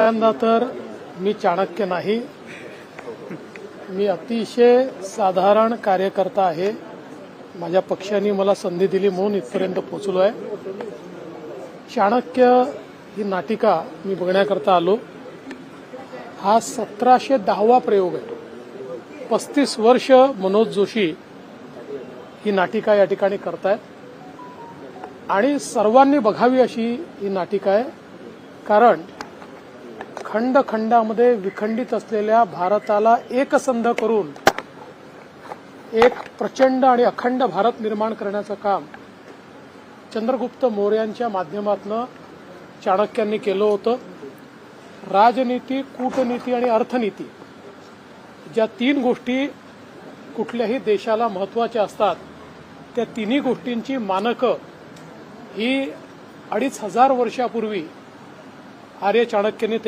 पहिल्यांदा तर मी चाणक्य नाही, मी अतिशय साधारण कार्यकर्ता आहे. माझ्या पक्षाने मला संधी दिली म्हणून इथपर्यंत पोहोचलो आहे. चाणक्य ही नाटिका मी बघण्याकरता आलो. हा 1710वा प्रयोग आहे. 35 वर्ष मनोज जोशी ही नाटिका या ठिकाणी करतायत आणि सर्वांनी बघावी अशी ही नाटिका आहे. कारण खंडामध्ये विखंडित असलेल्या भारताला एकसंध करून एक प्रचंड आणि अखंड भारत निर्माण करण्याचं काम चंद्रगुप्त मौर्यांच्या माध्यमातून चाणक्यांनी केलं होतं. राजनीती, कूटनीती आणि अर्थनीती ज्या 3 गोष्टी कुठल्याही देशाला महत्त्वाच्या असतात, त्या तिन्ही गोष्टींची मानकं ही 2500 वर्षापूर्वी आर्य चाणक्यांनी